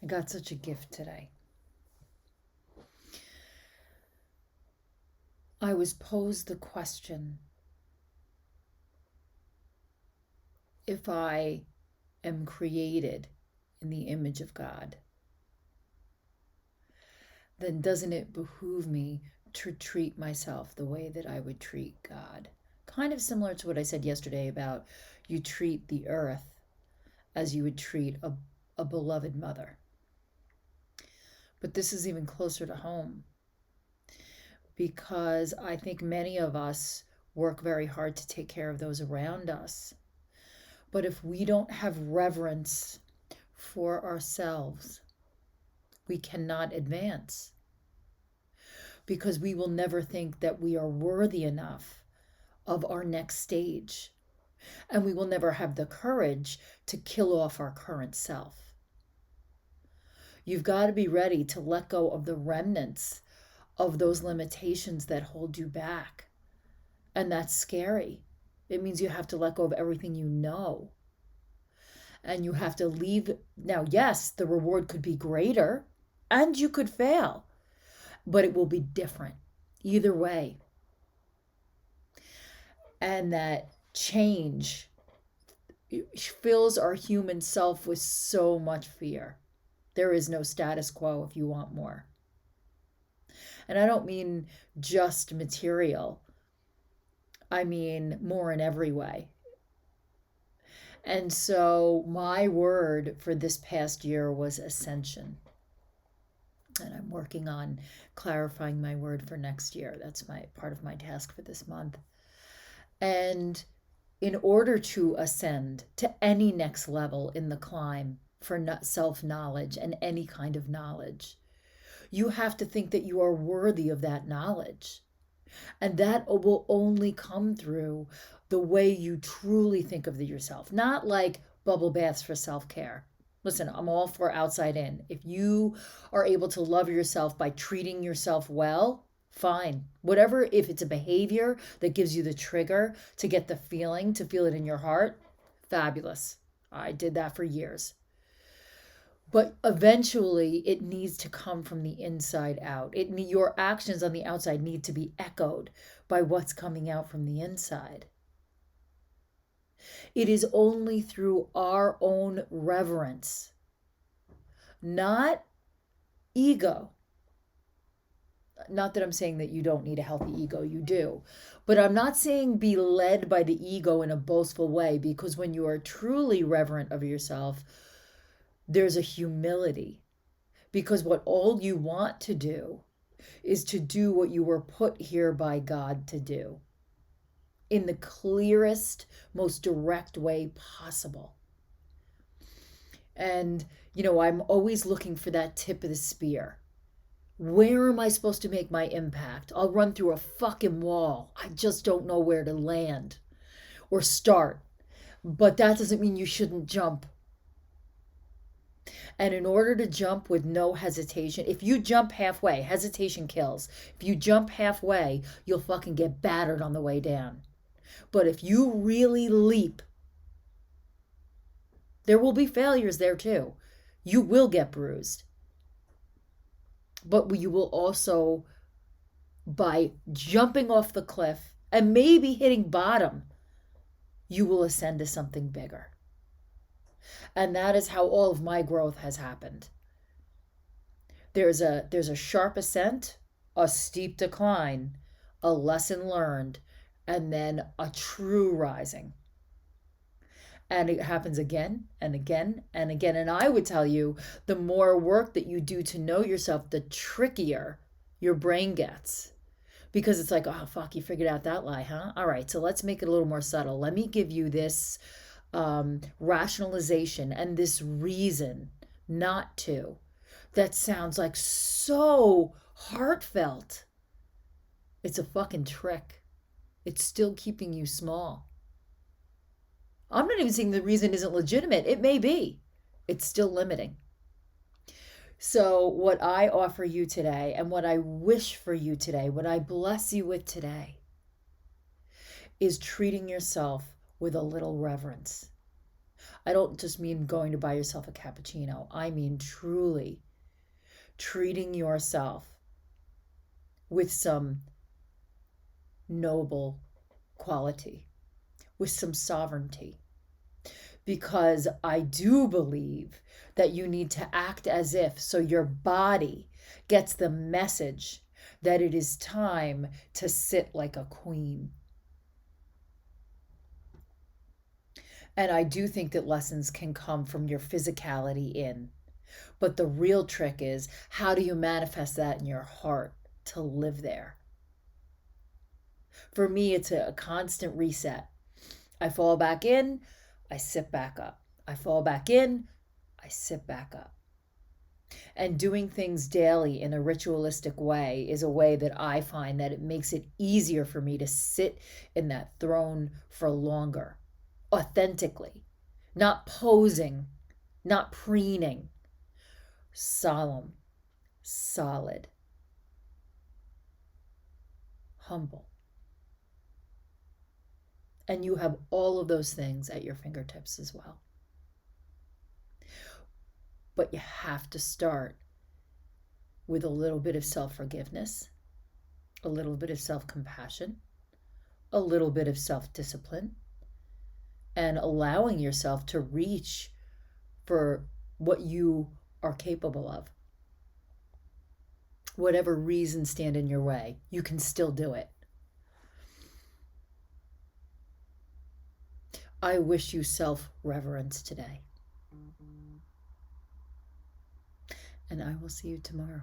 I got such a gift today. I was posed the question, if I am created in the image of God, then doesn't it behoove me to treat myself the way that I would treat God? Kind of similar to what I said yesterday about you treat the earth as you would treat a beloved mother. But this is even closer to home, because I think many of us work very hard to take care of those around us. But if we don't have reverence for ourselves, we cannot advance, because we will never think that we are worthy enough of our next stage. And we will never have the courage to kill off our current self. You've got to be ready to let go of the remnants of those limitations that hold you back. And that's scary. It means you have to let go of everything you know. And you have to leave. Now, yes, the reward could be greater and you could fail, but it will be different either way. And that change fills our human self with so much fear. There is no status quo if you want more. And I don't mean just material. I mean more in every way. And so my word for this past year was ascension. And I'm working on clarifying my word for next year. That's part of my task for this month. And in order to ascend to any next level in the climb for self-knowledge and any kind of knowledge, you have to think that you are worthy of that knowledge. And that will only come through the way you truly think of yourself, not like bubble baths for self-care. Listen, I'm all for outside in. If you are able to love yourself by treating yourself well, fine. Whatever, if it's a behavior that gives you the trigger to get the feeling, to feel it in your heart, fabulous. I did that for years. But eventually it needs to come from the inside out. Your actions on the outside need to be echoed by what's coming out from the inside. It is only through our own reverence, not ego. Not that I'm saying that you don't need a healthy ego, you do. But I'm not saying be led by the ego in a boastful way, because when you are truly reverent of yourself, there's a humility. Because what all you want to do is to do what you were put here by God to do in the clearest, most direct way possible. And, I'm always looking for that tip of the spear. Where am I supposed to make my impact? I'll run through a fucking wall. I just don't know where to land or start. But that doesn't mean you shouldn't jump. And in order to jump with no hesitation, if you jump halfway, hesitation kills. If you jump halfway, you'll fucking get battered on the way down. But if you really leap, there will be failures there too. You will get bruised. But you will also, by jumping off the cliff and maybe hitting bottom, you will ascend to something bigger. And that is how all of my growth has happened. There's a sharp ascent, a steep decline, a lesson learned, and then a true rising. And it happens again and again and again. And I would tell you, the more work that you do to know yourself, the trickier your brain gets. Because it's like, oh, fuck, you figured out that lie, huh? All right, so let's make it a little more subtle. Let me give you this rationalization and this reason not to. That sounds like so heartfelt. It's a fucking trick. It's still keeping you small. I'm not even saying the reason isn't legitimate. It may be. It's still limiting. So what I offer you today, and what I wish for you today, what I bless you with today, is treating yourself with a little reverence. I don't just mean going to buy yourself a cappuccino. I mean truly treating yourself with some noble quality, with some sovereignty. Because I do believe that you need to act as if, so your body gets the message that it is time to sit like a queen. And I do think that lessons can come from your physicality in. But the real trick is, how do you manifest that in your heart to live there? For me, it's a constant reset. I fall back in, I sit back up. I fall back in, I sit back up. And doing things daily in a ritualistic way is a way that I find that it makes it easier for me to sit in that throne for longer, authentically, not posing, not preening, solemn, solid, humble. And you have all of those things at your fingertips as well. But you have to start with a little bit of self-forgiveness, a little bit of self-compassion, a little bit of self-discipline, and allowing yourself to reach for what you are capable of. Whatever reasons stand in your way, you can still do it. I wish you self-reverence today. And I will see you tomorrow.